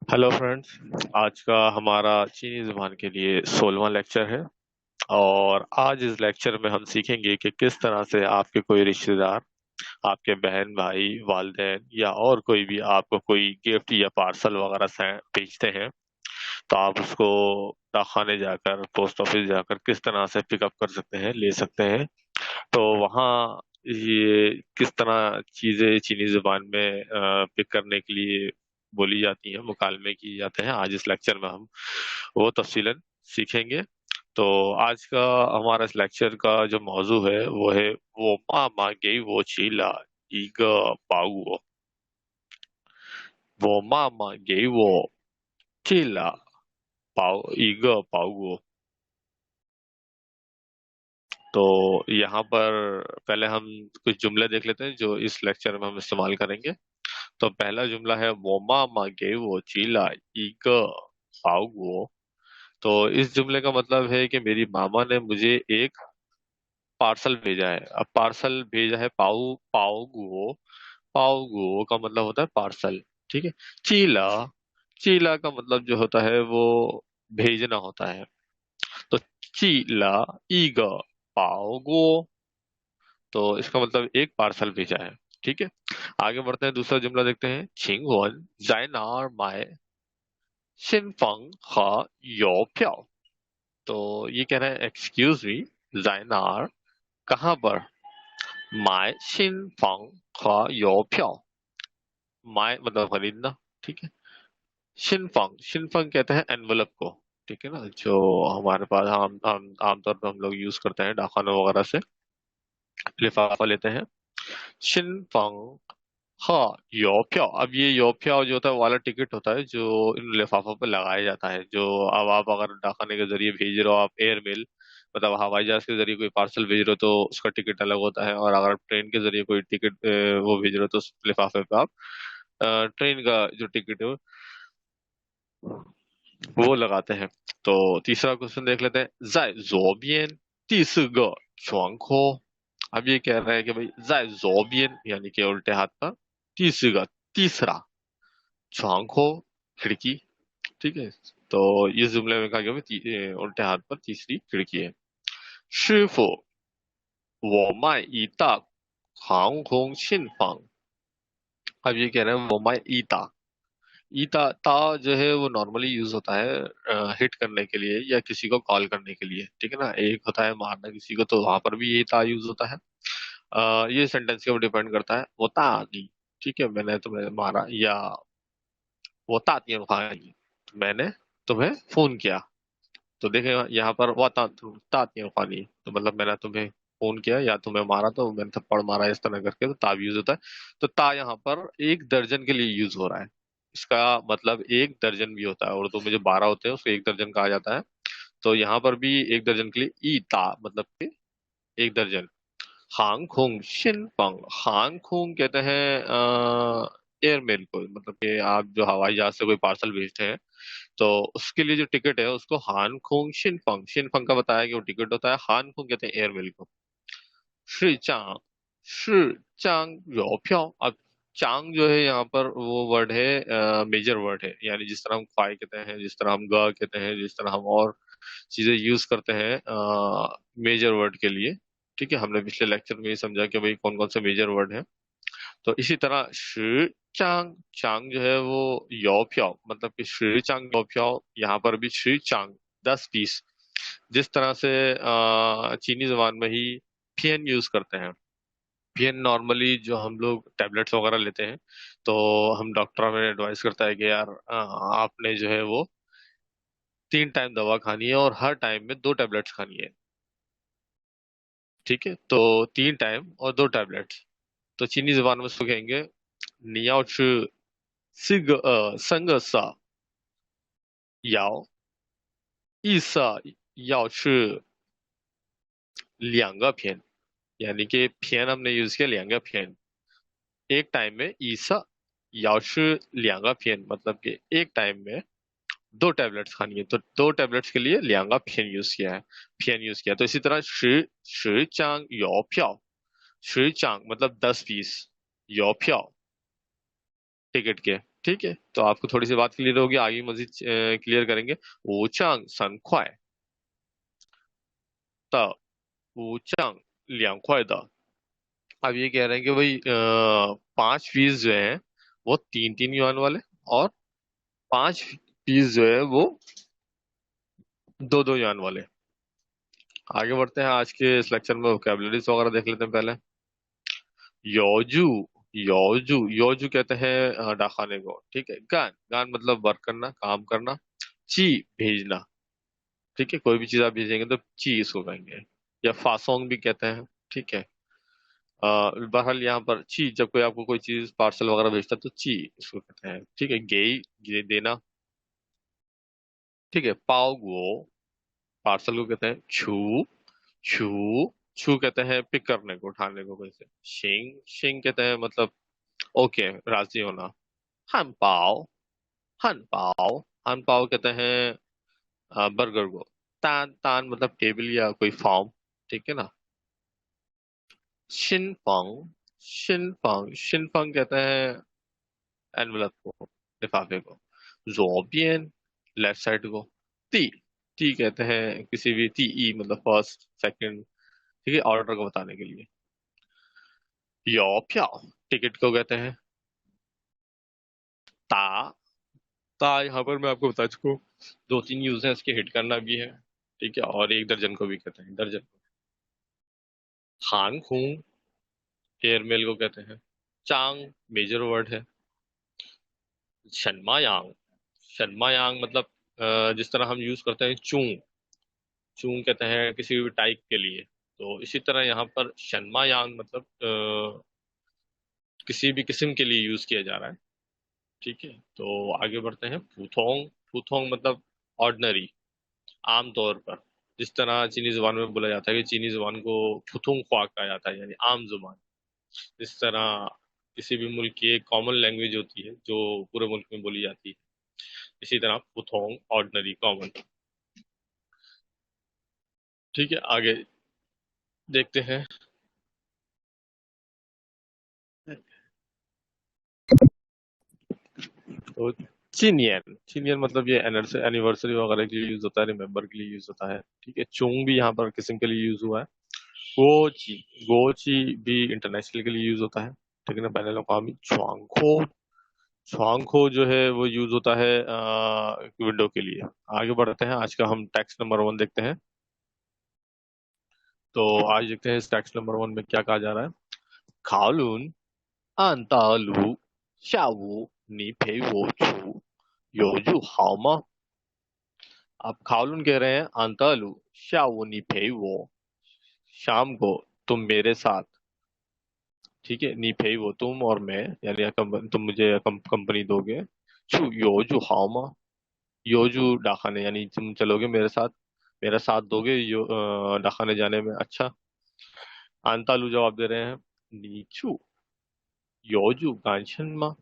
Hello friends. आज का हमारा चीनी ज़ुबान के लिए 16वां लेक्चर है। और आज इस लेक्चर में हम सीखेंगे कि किस तरह से आपके कोई रिश्तेदार, आपके बहन भाई, वालिदैन या और कोई भी आपको कोई गिफ्ट या पार्सल वगैरह से भेजते हैं, तो आप उसको डाकखाने जाकर, पोस्ट ऑफिस जाकर किस तरह से पिकअप कर सकते हैं, ले सकते हैं। तो वहाँ ये किस तरह चीज़ें चीनी ज़ुबान में पिक करने के लिए बोली जाती हैं, मुकालमे किए जाते हैं, आज इस लेक्चर में हम वो तफसीलन सीखेंगे। तो आज का हमारा इस लेक्चर का जो मौजू है वो है वो मामा गे वो चीला ईग पाऊ वो मामा गे वो चीला पाऊ ईग पाऊ। तो यहाँ पर पहले हम कुछ जुमले देख लेते हैं जो इस लेक्चर में हम इस्तेमाल करेंगे। तो पहला जुमला है वो मामा गे वो चीला ईग पाऊ। तो इस जुमले का मतलब है कि मेरी मामा ने मुझे एक पार्सल भेजा है। अब पार्सल भेजा है पाऊ पाओ गुओ। पाओ गुओ का मतलब होता है पार्सल। ठीक है। चीला, चीला का मतलब जो होता है वो भेजना होता है। तो चीला ईग पाओ गुओ, तो इसका मतलब एक पार्सल भेजा है। ठीक है। आगे बढ़ते हैं, दूसरा जुमला देखते हैं। छिंग वन जाइनार माए शिनफंग हा यो प्याओ। तो ये कह रहा है एक्सक्यूज मी, जाइनार कहाँ पर, माए शिनफंग हा यो प्याओ। माए मतलब खरीदना। ठीक है। शिनफंग, शिनफंग कहते हैं एनवलप को। ठीक है ना, जो हमारे पास आमतौर पर हम लोग यूज करते हैं डाकखानों वगैरह से लिफाफा लेते हैं। शिनफंग हाँ योप्या। अब ये योप्या जो होता है वो वाला टिकट होता है जो इन लिफाफों पे लगाया जाता है। जो अब आप अगर डाकखाने के जरिए भेज रहे हो, आप एयर मेल मतलब हवाई जहाज के जरिए कोई पार्सल भेज रहे हो तो उसका टिकट अलग होता है। और अगर आप ट्रेन के जरिए कोई टिकट वो भेज रहे हो तो उस लिफाफे पे आप ट्रेन का जो टिकट है वो लगाते हैं। तो तीसरा क्वेश्चन देख लेते हैं। जाय जोबियन तीसग chuanko। अब ये कह रहा है कि भाई जाय जोबियन यानी कि उल्टे हाथ पर, तीसरा तीसरा, chuanko खिड़की। ठीक है। तो इस जुमले में कहा गया भाई उल्टे हाथ पर तीसरी खिड़की है। 师傅我卖一大航空信访। अब ये कह रहे हैं वो माई ईता। ईता ता जो है वो नॉर्मली यूज होता है हिट करने के लिए या किसी को कॉल करने के लिए। ठीक है ना, एक होता है मारना किसी को, तो वहां पर भी ये ता यूज होता है। ये सेंटेंस के ऊपर डिपेंड करता है। वो ता दी, ठीक है, मैंने तुम्हें मारा, या वो ताती खाई, मैंने तुम्हें फोन किया। तो देखे यहाँ पर वो ताती खानी, तो मतलब मैंने तुम्हें फोन किया या तुम्हें मारा, तो मैंने थप्पड़ मारा, इस तरह करके तो ता भी यूज होता है। तो ता यहाँ पर एक दर्जन के लिए यूज हो रहा है। इसका मतलब एक दर्जन भी होता है, उर्दू में जो 12 होते हैं उसको एक दर्जन कहा जाता है। तो यहाँ पर भी एक दर्जन के लिए ई ता मतलब कि एक दर्जन। हांग खोंग शिन पंग, हांग खोंग कहते हैं एयरमेल को, मतलब कि आप जो हवाई जहाज से कोई पार्सल भेजते हैं तो उसके लिए जो टिकट है उसको हान खोंग शिनफंग, शिनफंग का बताया कि वो टिकट होता है, हान खोंग कहते हैं एयरमेल को। शी चांग, शी चांग यो प्याओ। अब चांग जो है यहाँ पर वो वर्ड है, मेजर वर्ड है, यानी जिस तरह हम फाई कहते हैं, जिस तरह हम ग कहते हैं, जिस तरह हम और चीजें यूज करते हैं मेजर वर्ड के लिए। ठीक है, हमने पिछले लेक्चर में ये समझा कि भाई कौन कौन से मेजर वर्ड है। तो इसी तरह शी चांग, चांग जो है वो यो प्याओ, मतलब कि शी चांग यो प्याओ, यहाँ पर भी शी चांग 10 पीस। जिस तरह से चीनी जबान में ही पियन यूज करते हैं। पियन नॉर्मली जो हम लोग टेबलेट्स वगैरह लेते हैं तो हम डॉक्टर हमें एडवाइस करता है कि यार आपने जो है वो 3 टाइम दवा खानी है और हर टाइम में 2 टेबलेट्स खानी है। ठीक है, तो 3 टाइम और 2 टेबलेट्स। तो चीनी जबान में उसको कहेंगे नियाओ सिग संग सा याओ ईसा याओ 2片। यानी कि偏 हमने यूज किया 2片। एक टाइम में ईसा याओ 2片, मतलब कि एक टाइम में 2 टेबलेट्स खानी है, तो 2 टेबलेट्स के लिए 2片यूज किया है, 偏 यूज किया। तो इसी तरह 10张邮票, 10张मतलब 10 पीस, 邮票 टिकट के। ठीक है, तो आपको थोड़ी सी बात क्लियर होगी, आगे मजीद क्लियर करेंगे। 5张3块的，5张2块的। अब ये कह रहे हैं कि भाई 5 पीस जो है वो 3-3 युआन वाले, और 5 पीस जो है वो 2-2 युआन वाले। आगे बढ़ते हैं, आज के इस लेक्चर में वोकैबुलरीज वगैरह देख लेते हैं पहले। योजू, योजू, योजू कहते हैं डाकखाने को, ठीक है। गान, गान मतलब वर्क करना, काम करना। ची, भेजना, ठीक है, कोई भी चीज आप भेजेंगे तो ची इसको कहेंगे, या फासोंग भी कहते हैं, ठीक है। बहरहाल यहाँ पर ची, जब कोई आपको कोई चीज पार्सल वगैरह भेजता है तो ची इसको कहते हैं, ठीक है। गेई, ये देना, ठीक है। पाओ गो, पार्सल को कहते हैं छू, छू, छू कहते हैं पिक करने को, उठाने को कैसे। शिंग, शिंग कहते हैं मतलब ओके, राजी होना। हान पाओ, हान पाओ, हान पाओ कहते हैं बर्गर को। तान, तान मतलब टेबल या कोई फॉर्म, ठीक है ना। शिनफंग, शिनफंग, शिनफंग कहते हैं एनवलप को, लिफाफे को। जोबियन, लेफ्ट साइड को। ती, ती कहते हैं किसी भी, ती ई मतलब फर्स्ट सेकंड, ठीक है, ऑर्डर को बताने के लिए। यो प्याओ, टिकट को कहते हैं। ता, ता यहाँ पर मैं आपको बता चुका हूँ, 2-3 यूज है इसके, हिट करना भी है, ठीक है, और 1 दर्जन को भी कहते हैं, दर्जन को। हांग खूंग, एयरमेल को कहते हैं। चांग, मेजर वर्ड है। शन्मा यांग, शन्मा यांग मतलब जिस तरह हम यूज करते हैं चूंग, चूंग कहते हैं किसी भी टाइप के लिए, तो इसी तरह यहाँ पर शन्मा यांग मतलब किसी भी किस्म के लिए यूज किया जा रहा है, ठीक है। तो आगे बढ़ते हैं। फूथोंग, फूथोंग मतलब ऑर्डिनरी, आमतौर पर, जिस तरह चीनी जुबान में बोला जाता है कि चीनी जुबान को फुथुंग ख्वा कहा जाता है, यानी आम जुबान। इस तरह किसी भी मुल्क की एक कॉमन लैंग्वेज होती है जो पूरे मुल्क में बोली जाती है, इसी तरह फुथोंग ऑर्डिनरी, कॉमन, ठीक है। आगे देखते हैं। तो चिनियन, चिनियन मतलब ये एनिवर्सरी वगैरह के लिए यूज होता है, रिमेम्बर के लिए यूज होता है, ठीक है। चुंग भी यहाँ पर किस्म के लिए यूज हुआ है। गोची, गोची भी इंटरनेशनल के लिए यूज होता है, ठीक है ना, बैन अवी। छुआंगखो, छुआंगखो जो है वो यूज होता है विंडो के लिए। आगे बढ़ते हैं, आज का हम टेक्स्ट नंबर 1 देखते हैं। तो आज देखते हैं इस टेक्स्ट नंबर 1 में क्या कहा जा रहा है। खालून 按大卢下午你陪我出有就好吗? आप खालून कह रहे हैं अंतालू, शाओ नी पे वो, शाम को तुम मेरे साथ, ठीक है। नी पे वो तुम और मैं, यानी तुम मुझे कंपनी दोगे। छू योजू हाओमा, योजू डाखाने यानी तुम चलोगे मेरे साथ, मेरा साथ दोगे डाखाने जाने में, अच्छा। अंतालू जवाब दे रहे हैं नीचू योजू गांशन,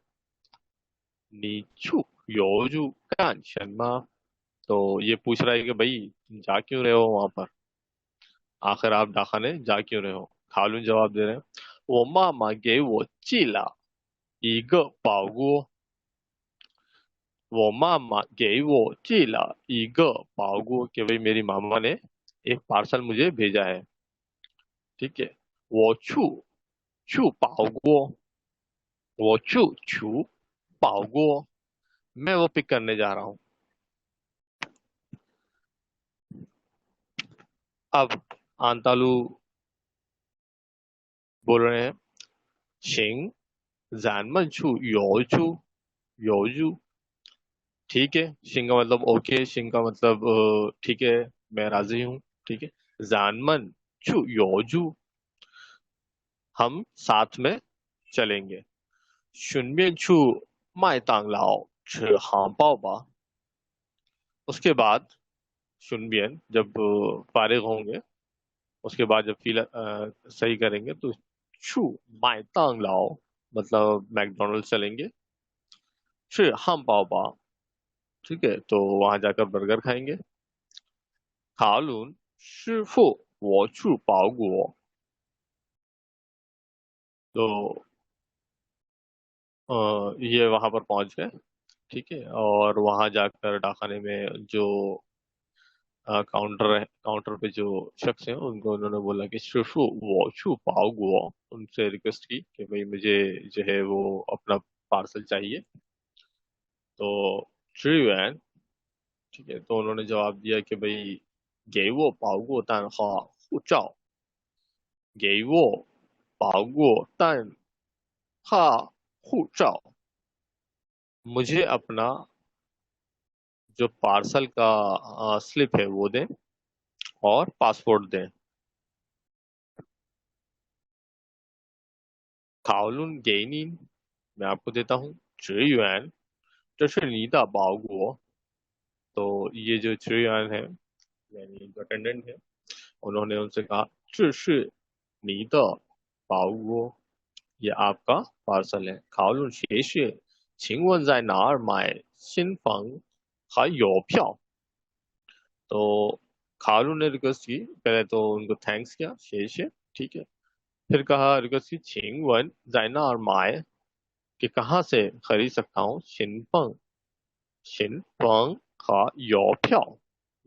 नीचू योजू गांशन। तो ये पूछ रहा है कि भाई तुम जा क्यों रहे हो वहां पर, आखिर आप डाखाने जा क्यों रहे हो। खालून जवाब दे रहे हैं वो मामा गे वो चीला एक पागो, वो मामा गे वो चीला एक पागो, कि भाई मेरी मामा ने एक पार्सल मुझे भेजा है, ठीक है। वो छू, छू पागो, वो छू, छू पागो, मैं वो पिक करने जा रहा हूँ। अब आंतालू बोल रहे हैं शिंग जानमन छू योजू, योजू, ठीक है। शिंग का मतलब ओके, शिंग का मतलब ठीक है, मैं राजी हूँ, ठीक है। जानमन छू योजू, हम साथ में चलेंगे। शुनबियन छू माई तांग लाओ छ हाँ पाओ बा, उसके बाद शुनबियन जब फारिग होंगे, उसके बाद जब फील सही करेंगे तो छू माई तांग लाओ मतलब मैकडोनल्ड चलेंगे। फिर हम पाओ बा, ठीक है, तो वहां जाकर बर्गर खाएंगे। 卡伦师傅我去保国，तो ये वहां पर पहुंच गए। ठीक है, और वहां जाकर डाकखाने में जो काउंटर पे जो शख्स हैं उनको उन्होंने बोला कि शुशु वो शु पाओ गुओ, उनसे रिक्वेस्ट की कि भाई मुझे जो है वो अपना पार्सल चाहिए। तो ट्रीवैन, ठीक है, तो उन्होंने जवाब दिया कि भाई गे वो पाओ गुओ तान हा हु चाओ, गे वो पाओ गुओ तान हा हु चाओ, मुझे अपना जो पार्सल का स्लिप है वो दें और पासपोर्ट दें। काओलुन गेनिन, मैं आपको देता हूँ। जुआन, 这是你的包裹। तो ये जो जुआन है, यानी जो अटेंडेंट है, उन्होंने उनसे कहा 这是你的包裹, ये आपका पार्सल है। काओलुन 谢谢，请问在哪儿买新房还邮票? तो खालू ने रिक्वेस्ट की, पहले तो उनको थैंक्स किया, शेषे, ठीक है। फिर कहा रिक्वेस्ट की, छिंगवन जाइना और माए, कि कहाँ से खरीद सकता हूँ शिनपंग, शिनपंग का योप्याओ,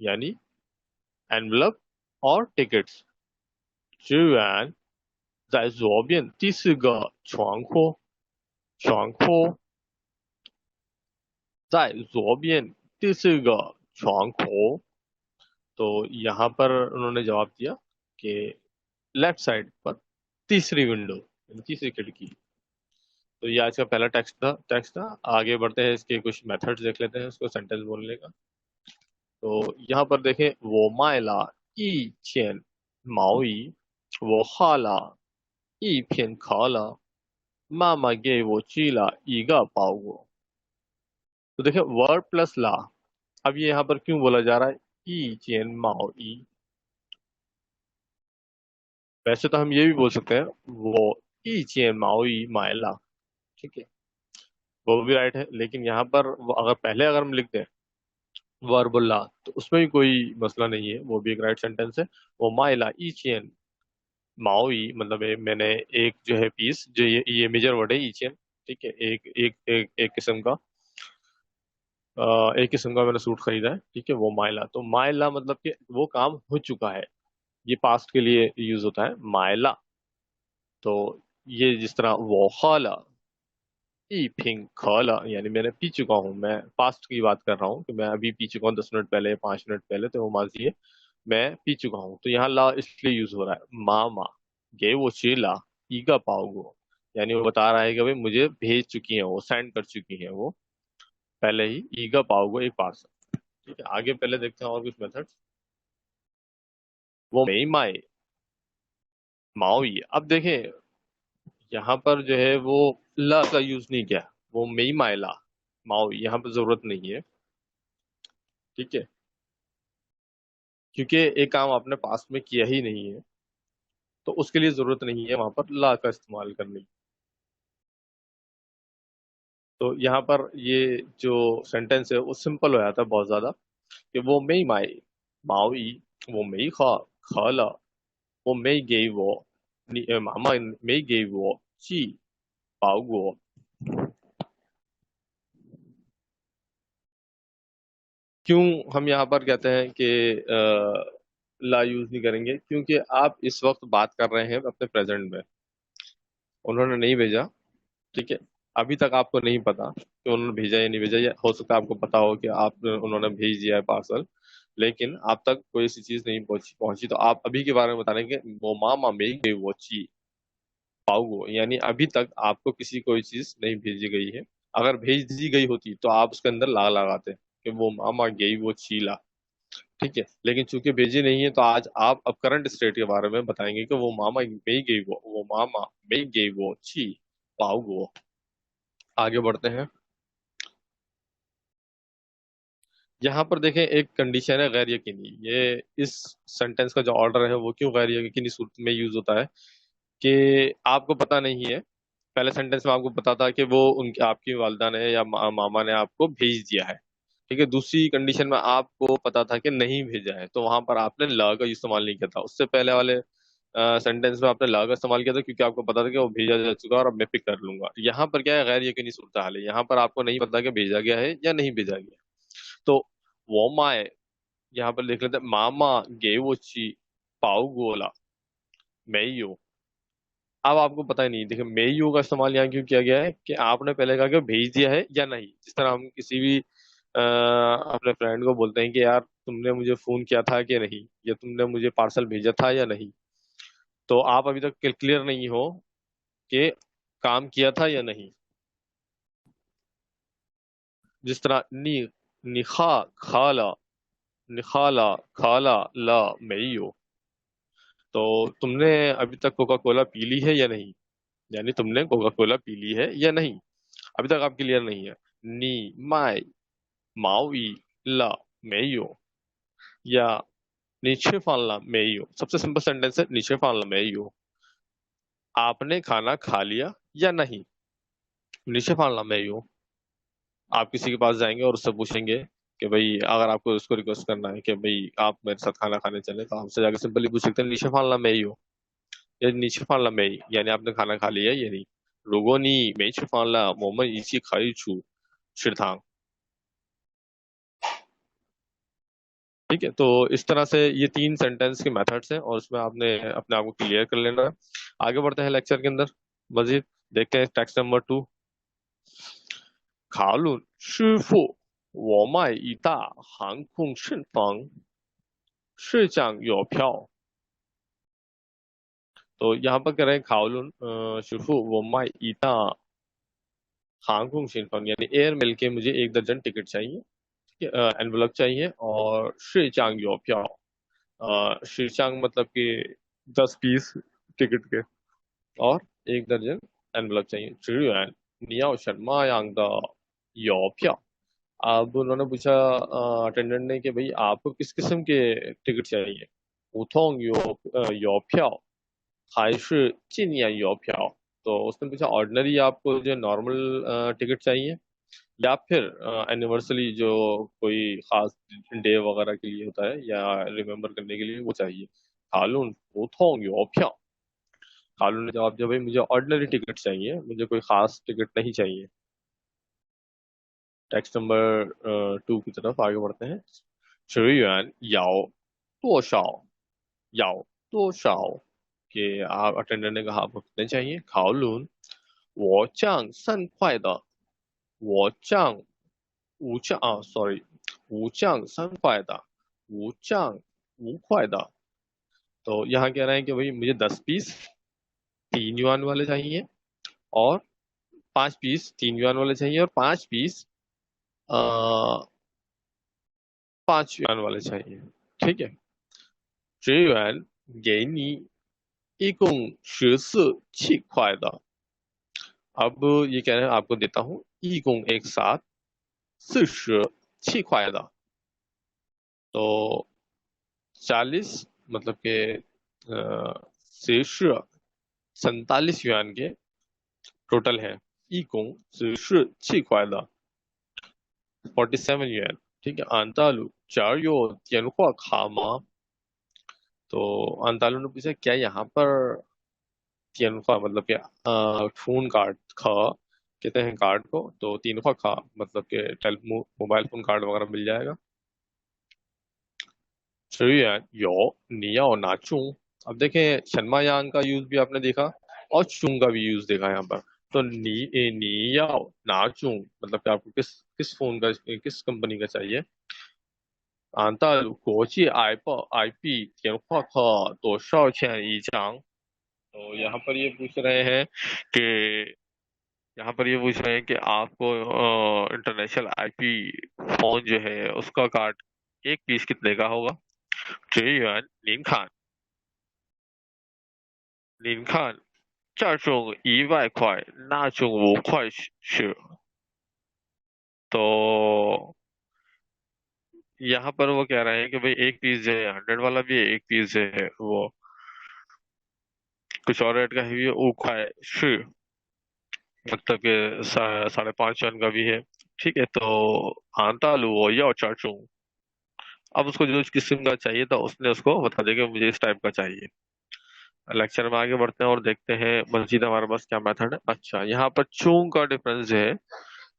यानी एनवलप और टिकट्स। 支援在左边第四个窗口，在左边第四个窗口। तो यहाँ पर उन्होंने जवाब दिया कि लेफ्ट साइड पर तीसरी विंडो, यानी तीसरी खिड़की। तो ये आज का पहला टेक्स्ट था। आगे बढ़ते हैं, इसके कुछ मेथड्स देख लेते हैं इसको सेंटेंस बोलने का। तो यहाँ पर देखें, वो मायला ई चेन माओई, वो खाला ई पेन खाला, मामा गे वो चीला ईगा पाओगो। तो देखें, वर्ड प्लस ला। अब ये यहाँ पर क्यों बोला जा रहा है ई चेन माओ ई? वैसे तो हम ये भी बोल सकते हैं वो ई चेन माओ ई मायला, ठीक है, वो भी राइट है। लेकिन यहाँ पर अगर हम लिख दें वर्बुल्ला, तो उसमें भी कोई मसला नहीं है, वो भी एक राइट सेंटेंस है। वो माइला ईचियन माओई, मतलब मैंने एक जो है पीस, जो ये मेजर वर्ड है ईचियन, ठीक है, एक किस्म का एक किस्म का मैंने सूट खरीदा है, ठीक है, वो माइला। तो माइला मतलब कि वो काम हो चुका है, ये पास्ट के लिए यूज होता है माइला। तो ये जिस तरह वो खाला ई फिंग खाला, यानी मैंने पी चुका हूँ, मैं पास्ट की बात कर रहा हूँ कि मैं अभी पी चुका हूँ 10 मिनट पहले, 5 मिनट पहले, तो वो माजी है, मैं पी चुका हूँ। तो यहाँ ला इसलिए यूज हो रहा है। मामा गे वो चीला ईगा पाओगो, यानी वो बता रहा है कि भाई मुझे भेज चुकी है, वो सेंड कर चुकी है वो पहले ही, ईगा पाओगो एक पार्सल। ठीक है, आगे पहले देखते हैं और कुछ मेथड्स। वो मई माई माओई, अब देखें यहाँ पर जो है वो ला का यूज नहीं किया, वो मई माई ला माओई यहाँ पर जरूरत नहीं है, ठीक है, क्योंकि एक काम आपने पास्ट में किया ही नहीं है, तो उसके लिए जरूरत नहीं है वहां पर ला का इस्तेमाल करने की। तो यहाँ पर ये जो सेंटेंस है वो सिंपल हो जाता है बहुत ज्यादा, कि वो मई माई माओई, वो मई खा खाला, वो मई गई वो मामा मई गई वो जी पाओ गो। क्यों हम यहाँ पर कहते हैं कि ला यूज नहीं करेंगे? क्योंकि आप इस वक्त बात कर रहे हैं अपने प्रेजेंट में, उन्होंने नहीं भेजा, ठीक है, अभी तक आपको नहीं पता कि उन्होंने भेजा या नहीं भेजा, या हो सकता है आपको पता हो कि आप उन्होंने भेज दिया है पार्सल, लेकिन आप तक कोई ऐसी चीज नहीं पहुंची पहुंची, तो आप अभी के बारे में बता रहे हैं कि वो मामा मेरी गई वो ची पाओ, यानी अभी तक आपको किसी कोई चीज नहीं भेजी गई है। अगर भेज दी गई होती तो आप उसके अंदर ला लगाते कि वो मामा गई वो चीला, ठीक है, लेकिन चूंकि भेजी नहीं है, तो आज आप अब करंट स्टेट के बारे में बताएंगे कि वो मामा मई गई वो मामा मई गई वो ची पाओ। आगे बढ़ते हैं। यहाँ पर देखें, एक कंडीशन है गैर यकीनी। ये इस सेंटेंस का जो ऑर्डर है वो क्यों गैर यकीनी सूरत में यूज होता है, कि आपको पता नहीं है। पहले सेंटेंस में आपको पता था कि वो उनकी आपकी वालदा ने या मामा ने आपको भेज दिया है, ठीक है। दूसरी कंडीशन में आपको पता था कि नहीं भेजा है, तो वहां पर आपने ला का इस्तेमाल नहीं किया था। उससे पहले वाले सेंटेंस में आपने ला का इस्तेमाल किया था क्योंकि आपको पता था कि वो भेजा जा चुका है और अब मैं पिक कर लूंगा। यहाँ पर क्या है, गैर यकीनी सूरत हाल है। यहाँ पर आपको नहीं पता कि भेजा गया है या नहीं भेजा गया। तो वो माए, यहाँ पर लिख लेते हैं मामा गे वो ची पाऊ गोला मेयो। अब आपको पता ही नहीं, देखिए मेयो का इस्तेमाल यहाँ क्यों किया गया है कि आपने पहले कहा कि भेज दिया है या नहीं। जिस तरह हम किसी भी अपने फ्रेंड को बोलते हैं कि यार तुमने मुझे फोन किया था कि नहीं, या तुमने मुझे पार्सल भेजा था या नहीं। तो आप अभी तक क्लियर नहीं हो कि काम किया था या नहीं। जिस तरह निखा खाला, निखाला खाला ला मेयो। तो तुमने अभी तक कोका कोला पी ली है या नहीं, यानी तुमने कोका कोला पी ली है या नहीं। अभी तक आप क्लियर नहीं है। नी माई माओई ला मेयो, या नीचे फालना मेयो। सबसे सिंपल सेंटेंस है नीचे फालना मेयो। आपने खाना खा लिया या नहीं, नीचे फालना मेयो। आप किसी के पास जाएंगे और उससे पूछेंगे कि भाई, अगर आपको उसको रिक्वेस्ट करना है कि भाई आप मेरे साथ खाना खाने चले, तो आपसे जाकर सिंपली पूछ सकते हैं नीचे फालना मेयो, या नीचे फालना मेई, यानी आपने खाना खा लिया या नहीं। 如果你没吃饭了，我们一起可以出食堂। ठीक है, तो इस तरह से ये तीन सेंटेंस के मेथड्स हैं और उसमें आपने अपने आप को क्लियर कर लेना है। आगे बढ़ते हैं लेक्चर के अंदर मजीद। देखते हैं टेक्स्ट नंबर 2। 卡论师傅，我卖一大航空顺风，市长有票। तो यहाँ पर कह रहे हैं खाओलुन शिफू वो माई ईटा हांगकांग शिनफंग, यानी एयर मिल के मुझे 1 दर्जन टिकट चाहिए, एनवलप चाहिए, और श्रीचांग योप्या, श्रीचांग मतलब कि 10 पीस टिकट के, और 1 दर्जन एनवलप चाहिए। 职员你要什么样的邮票? अब उन्होंने पूछा अटेंडेंट ने कि भाई आपको किस किस्म के टिकट चाहिए। 普通邮票还是纪念邮票? तो उसने पूछा ऑर्डिनरी आपको जो नॉर्मल टिकट चाहिए, या फिर एनिवर्सरी जो कोई खास डे वगैरह के लिए होता है या रिमेम्बर करने के लिए वो चाहिए। हालून पुथोंग योप्या। हालून ने जवाब दिया भाई मुझे ऑर्डिनरी टिकट चाहिए, मुझे कोई खास टिकट नहीं चाहिए। टेक्स्ट नंबर 2 की तरफ आगे बढ़ते हैं। 职员要多少要多少 कि आप अटेंडर ने कहा आपको कितने चाहिए। खाओलून 我降3块的，我降5降啊，sorry，5降3块的，5降5块的। तो यहाँ कह रहे हैं कि भाई मुझे 10 पीस 3 युआन वाले चाहिए, और 5 पीस 3 युआन वाले चाहिए, और 5 पीस 5 युआन वाले चाहिए। ठीक है। 职员给你一共14气块的। अब ये कह रहे हैं आपको देता हूँ 一共 एक साथ 40气块的। तो 40 मतलब के 47 युआन के टोटल है। 一共 47 युआन। ठीक है। अंतालू चार यो电话卡吗? तो अंतालू ने पूछा क्या यहाँ पर तियनफा मतलब क्या, फोन कार्ड खा कहते हैं कार्ड को, तो तियनफा खा मतलब के मोबाइल फोन कार्ड वगैरह मिल जाएगा। 职员有你要拿chung। अब देखें शर्मा यांग का यूज भी आपने देखा और चुंग का भी यूज देखा यहाँ पर। तो नी याओ ना चुंग मतलब कि आपको किस किस फोन का, किस कंपनी का चाहिए। 按照国际IP电话卡多少钱一张? तो यहाँ पर ये पूछ रहे हैं कि यहाँ पर ये पूछ रहे हैं कि आपको इंटरनेशनल आईपी फोन जो है उसका कार्ड 1 पीस कितने का होगा। 职员您看，这种1万块，那种5块是。तो यहाँ पर वो कह रहे हैं कि भाई 1 पीस जो है 100 वाला भी है, 1 पीस जो है वो कुछ और रेट का है भी है, 5块是 मतलब कि 5.5 युआन का भी है। ठीक है। तो आंतालू वो या चाचू, अब उसको जो किस किस्म का चाहिए था उसने उसको बता दिया कि मुझे इस टाइप का चाहिए। लेक्चर में आगे बढ़ते हैं और देखते हैं मजीद हमारे पास क्या मेथड है। अच्छा, यहाँ पर चूंग का डिफरेंस जो है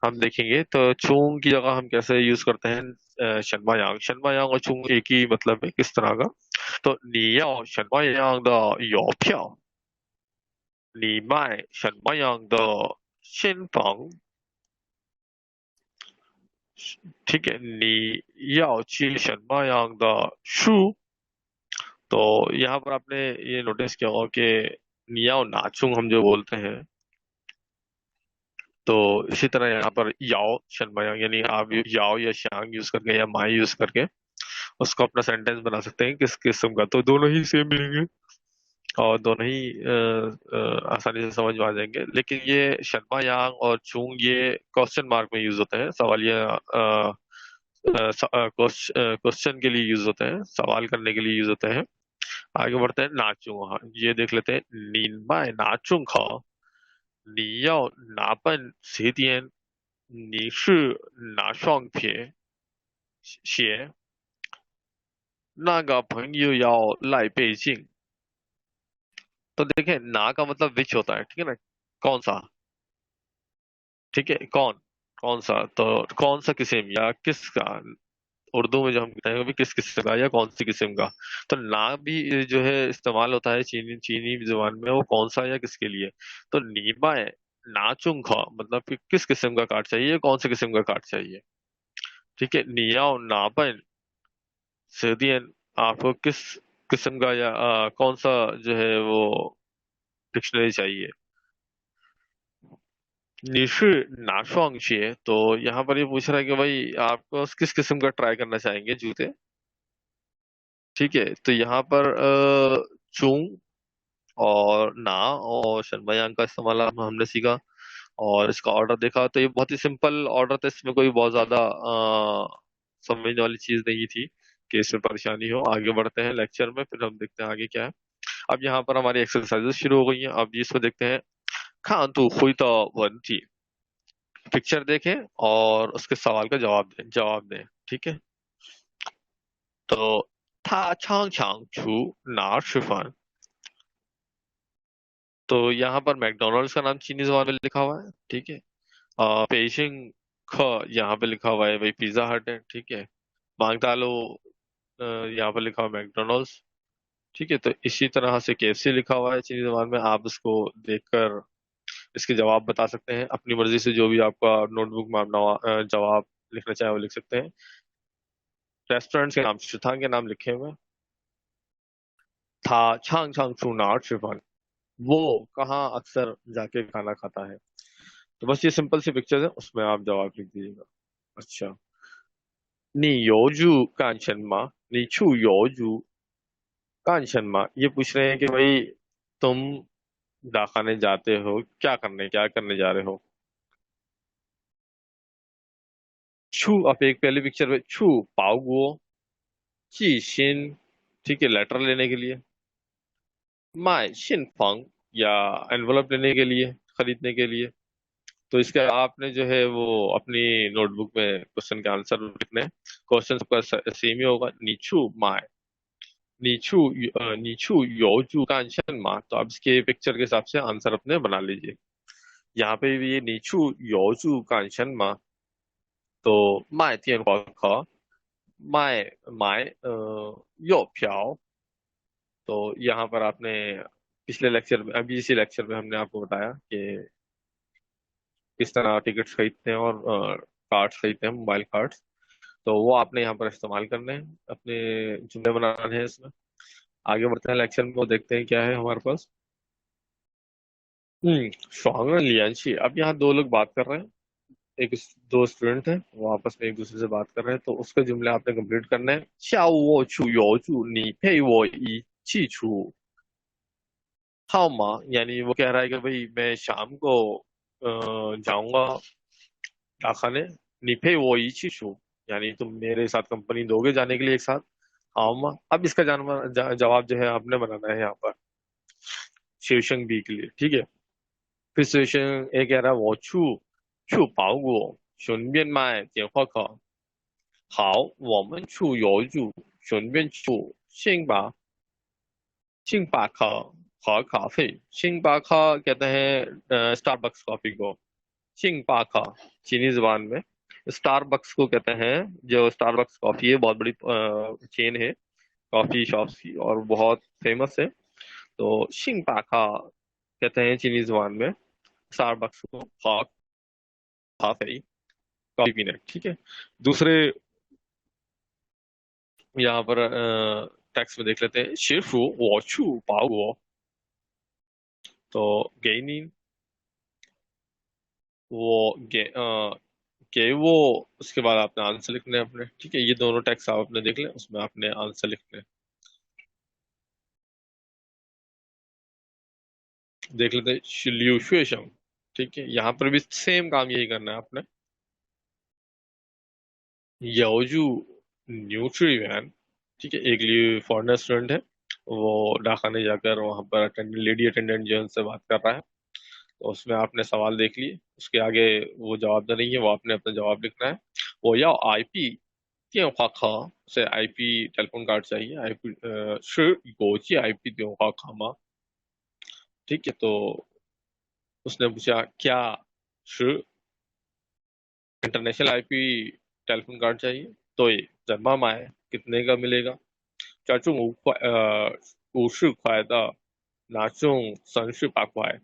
हम देखेंगे। तो चूंग की जगह हम कैसे यूज करते हैं शनवा यांग। शनवा यांग और चूंग एक ही मतलब है, किस तरह का। तो 你要什么样的邮票，你卖什么样的新房，ठीक है। 你要去什么样的书，तो यहाँ पर आपने ये नोटिस किया होगा कि नियाओ नाचुंग हम जो बोलते हैं, तो इसी तरह यहाँ पर याओ शनमयांग, यानी आप याओ या शांग यूज करके या माई यूज करके उसको अपना सेंटेंस बना सकते हैं किस किस्म का। तो दोनों ही सेम मिलेंगे और दोनों ही आसानी से समझ में आ जाएंगे। लेकिन ये शर्मा यांग और चूंग ये क्वेश्चन मार्क में यूज होते हैं, सवालिया क्वेश्चन के लिए यूज होते हैं, सवाल करने के लिए यूज होते हैं। आगे बढ़ते हैं नाचूंग। हाँ, ये देख लेते हैं। नीनमाय नाचूंग खा, 你要哪本鞋垫，你是哪双鞋，那个朋友要来北京। तो देखें, ना का मतलब विच होता है, ठीक है ना, कौन सा, ठीक है, कौन, कौन सा। तो कौन सा किस्म या किसका, उर्दू में जो हम कहते हैं भी किस किस्म का या कौन सी किस्म का। तो ना भी जो है इस्तेमाल होता है चीनी चीनी जुबान में, वो कौन सा या किसके लिए। तो नीमा है नाचुंग खा, मतलब कि किस किस्म का कार्ड चाहिए, कौन से किस्म का कार्ड चाहिए, ठीक है। नियाओ नापन सर्दियन, आपको किस किस्म का या कौन सा जो है वो डिक्शनरी चाहिए। निशु नाशवांग, तो यहाँ पर ये पूछ रहा है कि भाई आपको किस किस्म का ट्राई करना चाहेंगे जूते, ठीक है। तो यहाँ पर चूंग और ना और शनमयांग का इस्तेमाल हमने सीखा और इसका ऑर्डर देखा। तो ये बहुत ही सिंपल ऑर्डर था, इसमें कोई बहुत ज्यादा समझने वाली चीज नहीं थी कि इसमें परेशानी हो। आगे बढ़ते हैं लेक्चर में, फिर हम देखते हैं आगे क्या है। अब यहाँ पर हमारी एक्सरसाइजेस शुरू हो गई हैं। अब इसको देखते हैं। खान तू हुई तो वनती, पिक्चर देखें और उसके सवाल का जवाब दें, ठीक है। तो था छांग छांग छू ना शिफान, तो यहाँ पर मैकडोनल्ड्स का नाम चीनी जबान में लिखा हुआ है, ठीक है। पेशिंग ख यहाँ पे लिखा हुआ है भाई पिज्जा हट है, ठीक है। मांगतालो यहाँ पर लिखा हुआ है मैकडोनल्ड्स, ठीक है। तो इसी तरह से केएफसी लिखा हुआ है चीनी जबान में। आप इसको देखकर इसके जवाब बता सकते हैं अपनी मर्जी से, जो भी आपका नोटबुक में अपना जवाब लिखना चाहे वो लिख सकते हैं। रेस्टोरेंट के नाम शिथांग के नाम लिखे हुए हैं। था छांग छांग छू ना शिफान, वो कहाँ अक्सर जाके खाना खाता है। तो बस ये सिंपल सी पिक्चर है, उसमें आप जवाब लिख दीजिएगा। अच्छा, 你邮住干什么？你去邮住干什么? ये पूछ रहे हैं कि भाई तुम डाकखाने जाते हो क्या करने जा रहे हो। छू, अब एक पहली पिक्चर में छू पाओगो जीशिन, ठीक है, लेटर लेने के लिए। माय शिनफंग, या एनवलप लेने के लिए, खरीदने के लिए। तो इसका आपने जो है वो अपनी नोटबुक में क्वेश्चन के आंसर लिखने हैं। क्वेश्चन सबका सेम ही होगा। नीचू माय, नीचू नीचू योजू का आंसर मा, तो आप इसके पिक्चर के हिसाब से आंसर अपने बना लीजिए। यहाँ पे भी ये नीचू योजू का आंसर मा, तो माय तियन ख, माय माय यो प्याओ। तो यहाँ पर आपने पिछले लेक्चर में, अभी इसी लेक्चर में हमने आपको बताया कि किस तरह टिकट्स खरीदते हैं और कार्ड्स खरीदते हैं, मोबाइल कार्ड्स। तो वो आपने यहाँ पर इस्तेमाल करने हैं, अपने जुमले बनाने हैं इसमें। आगे बढ़ते हैं लेक्चर में, वो देखते हैं क्या है हमारे पास। स्वांग लियांशी, अब यहाँ दो लोग बात कर रहे हैं। एक दो स्टूडेंट हैं, वो आपस में एक दूसरे से बात कर रहे हैं, तो उसके जुमले आपने कंप्लीट करने हैं। 下午我去邮局，你陪我一起出 हाँ माँ, यानी वो कह रहा है कि भाई मैं शाम को जाऊंगा कारखाने। निफे वो इची छू, यानी तुम मेरे साथ कंपनी दोगे जाने के लिए एक साथ। हाँ माँ। अब इसका जवाब जो है आपने बनाना है यहाँ पर शेषंग बी के लिए, ठीक है। फिर शेषंग ए कह रहा है वो छू छू पाओ गो 顺便买点花卡。好，我们去邮局，顺便去星巴克 खा काफी। शिंगबा खा कहते हैं स्टारबक्स कॉफी को। शिंगबा खा चीनी जुबान में स्टारबक्स को कहते हैं। जो स्टारबक्स कॉफी है बहुत बड़ी चेन है कॉफी शॉप्स की और बहुत फेमस है। तो शिंगबा खा कहते हैं चीनी जुबान में स्टारबक्स को खा काफी कॉफी पीने, ठीक है। दूसरे यहाँ पर टेक्स्ट में देख लेते हैं शिफु वॉचू पाओ। तो गेनिन वो के वो उसके बाद आपने आंसर लिखने हैं अपने, ठीक है। ये दोनों टेक्स्ट आप अपने देख लें, उसमें आपने आंसर लिखने हैं। देख लेते हैं शिल्यूशुएशम, ठीक है। यहाँ पर भी सेम काम यही करना है आपने। याओजू न्यूट्रीवैन, ठीक है। एक लिए फॉरेनर स्टूडेंट है, वो डाकखाने जाकर वहां पर अटेंडेंट लेडी अटेंडेंट जो है उनसे बात कर रहा है। तो उसमें आपने सवाल देख लिए, उसके आगे वो जवाब देना नहीं है, वो आपने अपना जवाब लिखना है। वो या आईपी 电话卡 से आईपी टेलीफोन कार्ड चाहिए। IP 是国际 IP 电话卡吗? ठीक है। तो उसने पूछा क्या 是 इंटरनेशनल आईपी टेलीफोन कार्ड चाहिए? तो ये जन्मा माए कितने का मिलेगा? 加重5块 50块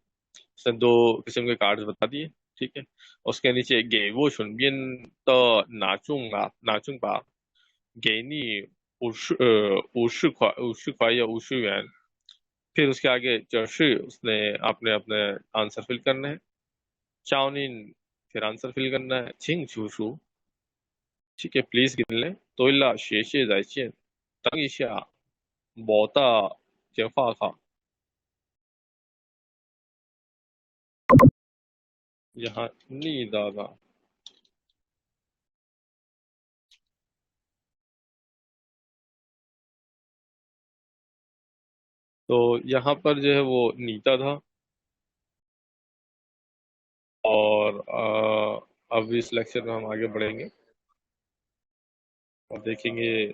उसने दो किस्म के कार्ड बता दिए, ठीक है। उसके नीचे गे वो 顺便的拿中吧 给你50块या 50元। फिर उसके आगे जर्सी उसने आपने अपने आंसर फिल करना है। चाउनिन फिर आंसर फिल करना है। चिंग चूसू, ठीक है, प्लीज गिन लें। तोइला शेषे जाइए तंग इशा बोता जेफा खा। यहाँ नी दादा। तो यहाँ पर जो है वो नीता था। और अब इस लेक्चर में हम आगे बढ़ेंगे और देखेंगे।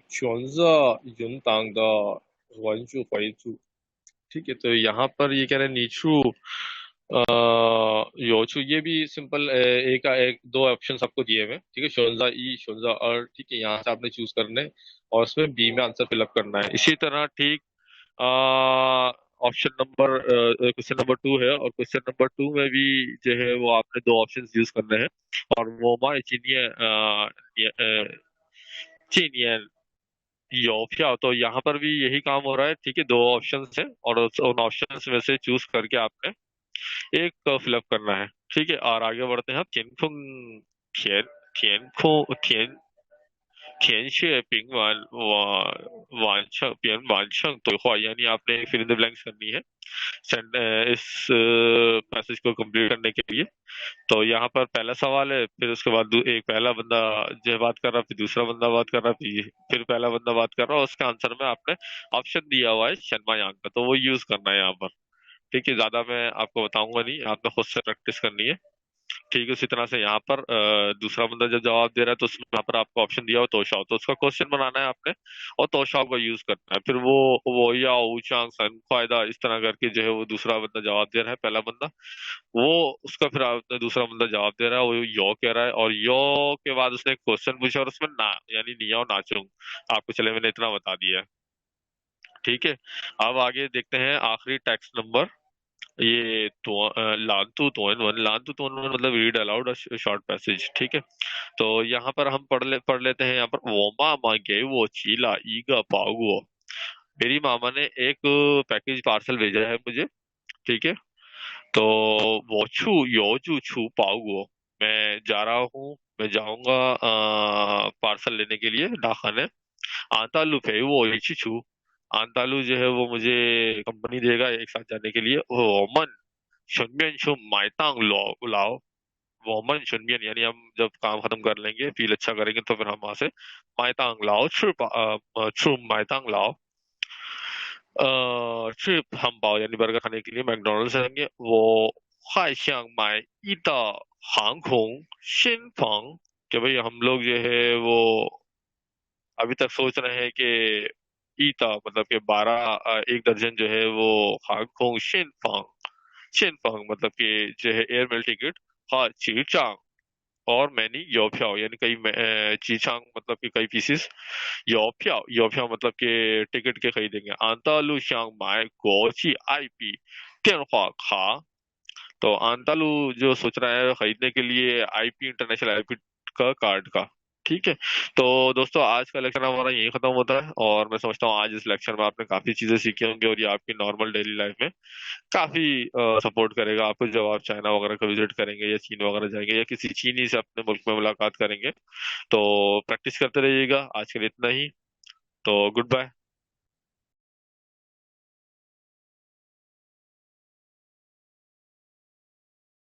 选择云党的文字回注, ठीक है। तो यहाँ पर ये कह रहे हैं नीचू योचू, ये भी सिंपल एक एक दो ऑप्शन आपको दिए हुए हैं, ठीक है। शोनजा ई शोनजा और, ठीक है, यहाँ से आपने चूज करना है और उसमें बी में आंसर फिलअप करना है। इसी तरह ठीक ऑप्शन नंबर क्वेश्चन नंबर 2 है और क्वेश्चन नंबर 2 में भी जो है वो आपने दो ऑप्शन यूज करने हैं। और वो मा चीनियन योफ्या, तो यहाँ पर भी यही काम हो रहा है, ठीक है। दो ऑप्शंस है और उन ऑप्शंस में से चूज करके आपने एक फिलअप करना है, ठीक है। और आगे बढ़ते हैं आप थियनफुंग थियन थियन 填写并完完成对话, यानी आपने फिर इन द ब्लैंक्स करनी है इस पैसेज को कंप्लीट करने के लिए। तो यहाँ पर पहला सवाल है, फिर उसके बाद एक पहला बंदा जो है बात कर रहा, फिर दूसरा बंदा बात कर रहा, फिर पहला बंदा बात कर रहा, और उसके आंसर में आपने ऑप्शन दिया हुआ है शर्मा यांग का, तो वो यूज करना है यहाँ पर, ठीक है। ज्यादा मैं आपको बताऊंगा नहीं, आपने खुद से प्रैक्टिस करनी है, ठीक है। उसी तरह से यहाँ पर दूसरा बंदा जब जवाब दे रहा है तो उसमें यहाँ पर आपको ऑप्शन दिया हो तोशाओ, तो उसका क्वेश्चन बनाना है आपने और तोशाओ का यूज करना है। फिर वो या ऊचांग सन ख्वायदा इस तरह करके जो है वो दूसरा बंदा जवाब दे रहा है, पहला बंदा वो उसका फिर आपने दूसरा बंदा जवाब दे रहा है, वो यो कह रहा है और यो के बाद उसने एक क्वेश्चन पूछा और उसमें ना यानी निया नाचुंग, आपको चले मैंने इतना बता दिया है, ठीक है। अब आगे देखते हैं आखिरी टेक्स्ट नंबर, ये तो लांतु तो मतलब रीड अलाउड शॉर्ट पैसेज, ठीक है। तो यहाँ पर हम पढ़ लेते हैं यहाँ पर वोमा मांगे वो चीला ईगा पागुओ, मेरी मामा ने एक पैकेज पार्सल भेजा है मुझे, ठीक है। तो वो छू योजू छू पागुओ, मैं जा रहा हूँ, मैं जाऊंगा पार्सल लेने के लिए डाकखाने। आता लुफे वो इची छू, आंतालू जो है वो मुझे कंपनी देगा एक साथ जाने के लिए। ओ मन 顺便去买档老老我们顺便 यानी हम जब काम खत्म कर लेंगे, फील अच्छा करेंगे, तो फिर हम वहां से माइतांग लाओ 去麦当劳去汉堡 यानी बर्गर खाने के लिए मैकडोनल्ड्स जाएंगे। वो 还想买一的航空新房 कि भाई हम लोग जो है वो अभी तक सोच रहे हैं कि ईता मतलब कि 12 एक दर्जन जो है वो हांगकांग शिनफांग मतलब कि जो है एयरमेल टिकट हाँ चीचांग और मैंने योप्याओ यानी कई चीचांग मतलब कि कई पीसेस योप्याओ मतलब कि टिकट के खरीदेंगे। आंतालू शांग माए गोची आईपी 电话卡 तो आंतालू जो सोच रहा है खरीदने के लिए आईपी इंटरनेशनल आईपी का कार्ड का। ठीक है। तो दोस्तों आज का लेक्चर हमारा यही खत्म होता है, और मैं समझता हूँ आज इस लेक्चर में आपने काफी चीजें सीखी होंगी, और ये आपकी नॉर्मल डेली लाइफ में काफी सपोर्ट करेगा आपको, जब आप चाइना वगैरह का विजिट करेंगे या चीन वगैरह जाएंगे या किसी चीनी से अपने मुल्क में मुलाकात करेंगे। तो प्रैक्टिस करते रहिएगा। आज के लिए इतना ही। तो गुड बाय।